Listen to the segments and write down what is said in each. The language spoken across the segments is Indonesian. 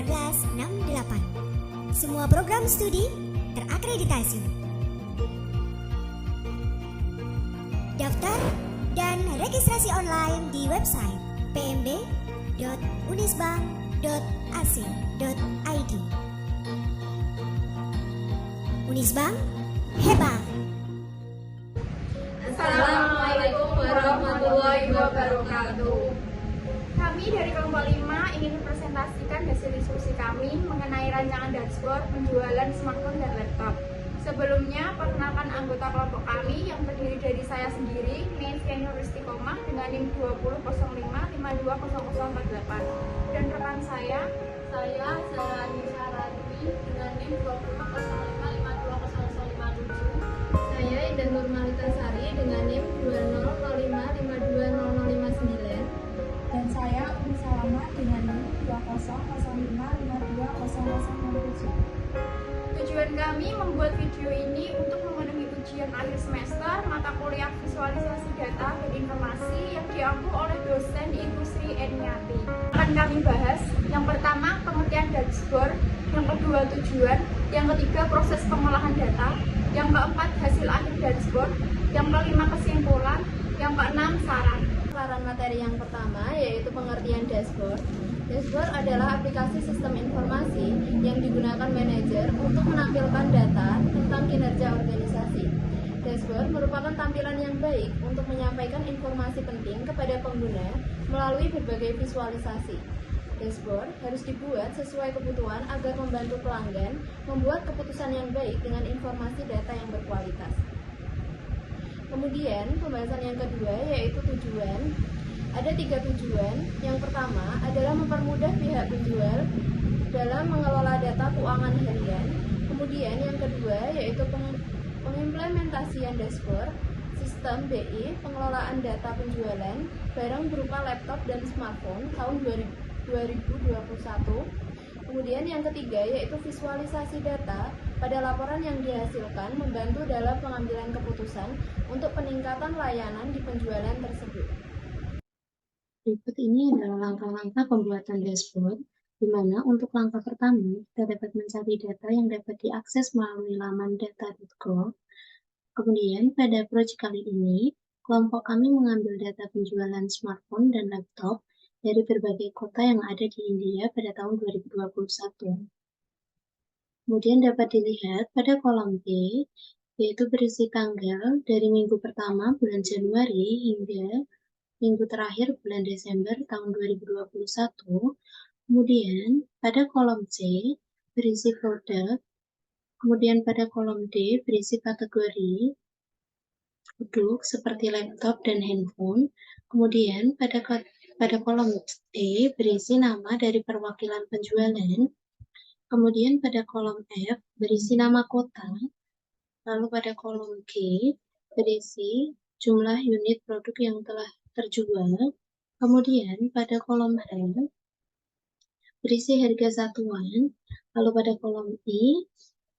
1368. Semua program studi terakreditasi. Daftar dan registrasi online di website pmb.unisbank.ac.id. Unisbank hebat. Assalamualaikum warahmatullahi wabarakatuh. Kami dari kelompok 5 ingin mempresentasikan hasil diskusi kami mengenai rancangan dashboard penjualan smartphone dan laptop. Sebelumnya, perkenalkan anggota kelompok kami yang terdiri dari saya sendiri, Mevia Nur Istiqomah dengan NIM 2005520048, dan rekan saya Zalani Sarani dengan NIM 2005520057. Saya Indah Nurmalita Sari dengan NIM 2005520059. Dan saya Umi Salama dengan NIM 2005520067. Tujuan kami membuat video ini untuk memenuhi ujian akhir semester mata kuliah visualisasi data dan informasi yang diampu oleh dosen Ibu Sri Eniati. Akan kami bahas yang pertama pengertian dashboard, yang kedua tujuan, yang ketiga proses pengolahan data, yang keempat hasil akhir dashboard, yang kelima kesimpulan, yang keenam saran. Saran materi yang pertama yaitu pengertian dashboard. Dashboard adalah aplikasi sistem informasi yang digunakan manajer untuk menampilkan data tentang kinerja organisasi. Dashboard merupakan tampilan yang baik untuk menyampaikan informasi penting kepada pengguna melalui berbagai visualisasi. Dashboard harus dibuat sesuai kebutuhan agar membantu pelanggan membuat keputusan yang baik dengan informasi data yang berkualitas. Kemudian, pembahasan yang kedua yaitu tujuan. Ada 3 tujuan. Yang pertama adalah mempermudah pihak penjual dalam mengelola data keuangan harian. Kemudian yang kedua yaitu pengimplementasian dashboard, sistem BI, pengelolaan data penjualan, barang berupa laptop dan smartphone tahun 2021. Kemudian yang ketiga yaitu visualisasi data pada laporan yang dihasilkan membantu dalam pengambilan keputusan untuk peningkatan layanan di penjualan tersebut. Berikut ini adalah langkah-langkah pembuatan dashboard, di mana untuk langkah pertama kita dapat mencari data yang dapat diakses melalui laman data.gov. Kemudian pada proyek kali ini, kelompok kami mengambil data penjualan smartphone dan laptop dari berbagai kota yang ada di India pada tahun 2021. Kemudian dapat dilihat pada kolom B, yaitu berisi tanggal dari minggu pertama bulan Januari hingga minggu terakhir bulan Desember tahun 2021. Kemudian pada kolom C berisi produk, kemudian pada kolom D berisi kategori produk seperti laptop dan handphone. Kemudian pada kolom E berisi nama dari perwakilan penjualan. Kemudian pada kolom F berisi nama kota. Lalu pada kolom G berisi jumlah unit produk yang telah terjual. Kemudian pada kolom H berisi harga satuan. Lalu pada kolom I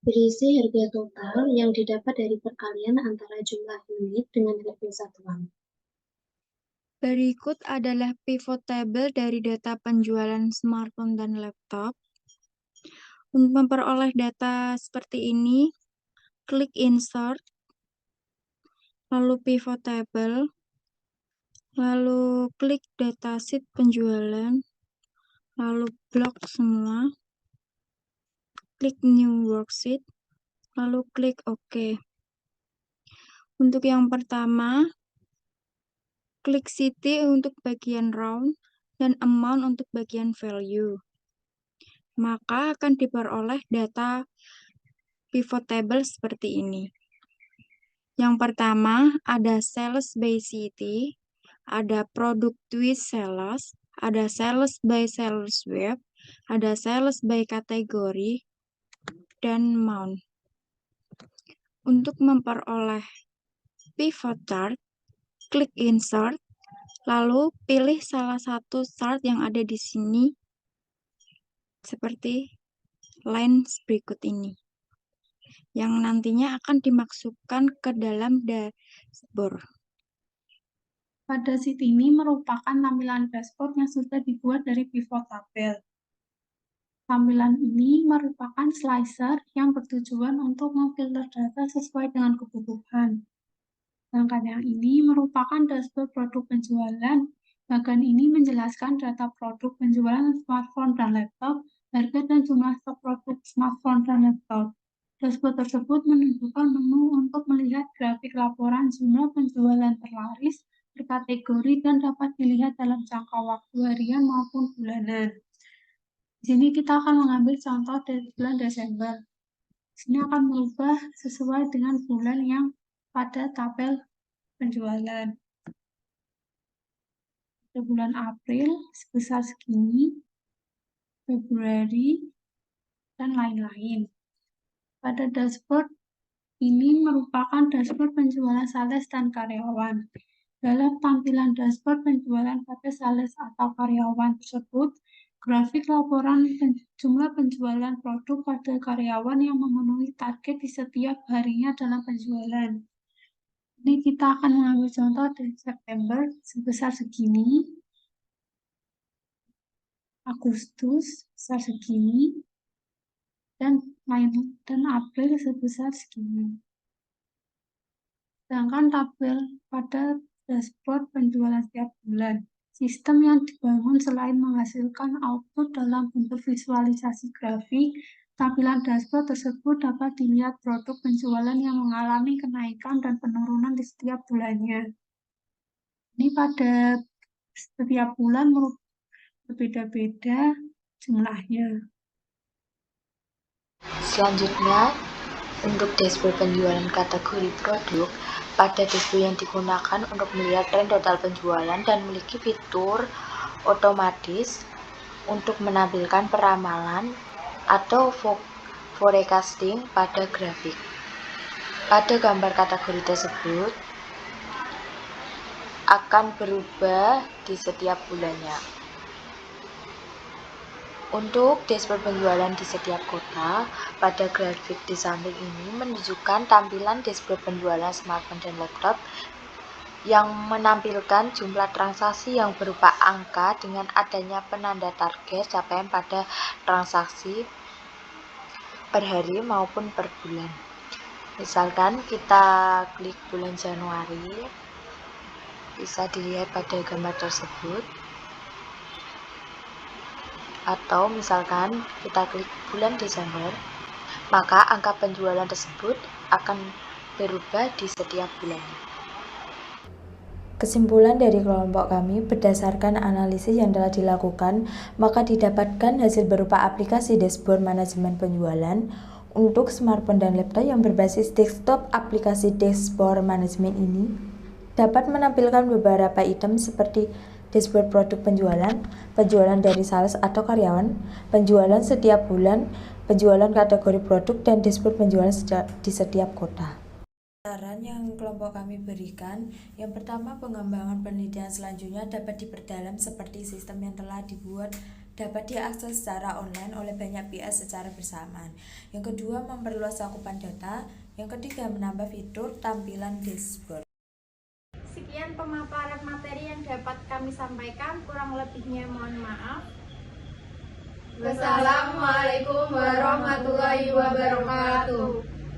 berisi harga total yang didapat dari perkalian antara jumlah unit dengan harga satuan. Berikut adalah pivot table dari data penjualan smartphone dan laptop. Untuk memperoleh data seperti ini, klik insert, lalu pivot table, lalu klik datasheet penjualan, lalu blok semua, klik new worksheet, lalu klik OK. Untuk yang pertama, klik city untuk bagian round dan amount untuk bagian value. Maka akan diperoleh data pivot table seperti ini. Yang pertama ada sales by city, ada product with sales, ada sales by sales web, ada sales by kategori, dan amount. Untuk memperoleh pivot chart, klik insert, lalu pilih salah satu chart yang ada di sini seperti line berikut ini, yang nantinya akan dimasukkan ke dalam dashboard. Pada sheet ini merupakan tampilan dashboard yang sudah dibuat dari pivot table. Tampilan ini merupakan slicer yang bertujuan untuk memfilter data sesuai dengan kebutuhan. Sedangkan yang ini merupakan dashboard produk penjualan. Bagian ini menjelaskan data produk penjualan smartphone dan laptop, harga dan jumlah stok produk smartphone dan laptop. Dashboard tersebut menunjukkan menu untuk melihat grafik laporan jumlah penjualan terlaris, berkategori, dan dapat dilihat dalam jangka waktu harian maupun bulanan. Di sini kita akan mengambil contoh dari bulan Desember. Di sini akan berubah sesuai dengan bulan yang pada tabel penjualan. Pada bulan April sebesar segini, Februari, dan lain-lain. Pada dashboard ini merupakan dashboard penjualan sales dan karyawan. Dalam tampilan dashboard penjualan pada sales atau karyawan tersebut, grafik laporan jumlah penjualan produk pada karyawan yang memenuhi target di setiap harinya dalam penjualan. Ini kita akan mengambil contoh dari September sebesar segini, Agustus sebesar segini, dan April sebesar segini. Sedangkan tabel pada dashboard penjualan setiap bulan. Sistem yang dibangun selain menghasilkan output dalam bentuk visualisasi grafik, tampilan dashboard tersebut dapat dilihat produk penjualan yang mengalami kenaikan dan penurunan di setiap bulannya. Ini pada setiap bulan berbeda-beda jumlahnya. Selanjutnya, untuk dashboard penjualan kategori produk, pada dashboard yang digunakan untuk melihat tren total penjualan dan memiliki fitur otomatis untuk menampilkan peramalan atau forecasting pada grafik. Pada gambar kategori tersebut akan berubah di setiap bulannya. Untuk dashboard penjualan di setiap kota, pada grafik di samping ini menunjukkan tampilan dashboard penjualan smartphone dan laptop yang menampilkan jumlah transaksi yang berupa angka dengan adanya penanda target capaian pada transaksi per hari maupun per bulan. Misalkan kita klik bulan Januari, bisa dilihat pada gambar tersebut. Atau misalkan kita klik bulan Desember, maka angka penjualan tersebut akan berubah di setiap bulannya. Kesimpulan dari kelompok kami berdasarkan analisis yang telah dilakukan, maka didapatkan hasil berupa aplikasi dashboard manajemen penjualan untuk smartphone dan laptop yang berbasis desktop. Aplikasi dashboard manajemen ini dapat menampilkan beberapa item seperti dashboard produk penjualan, penjualan dari sales atau karyawan, penjualan setiap bulan, penjualan kategori produk, dan dashboard penjualan di setiap kota. Saran yang kelompok kami berikan, yang pertama, pengembangan penelitian selanjutnya dapat diperdalam seperti sistem yang telah dibuat dapat diakses secara online oleh banyak pihak secara bersamaan. Yang kedua, memperluas cakupan data. Yang ketiga, menambah fitur tampilan dashboard. Sekian pemaparan materi yang dapat kami sampaikan, kurang lebihnya mohon maaf. Wassalamualaikum warahmatullahi wabarakatuh.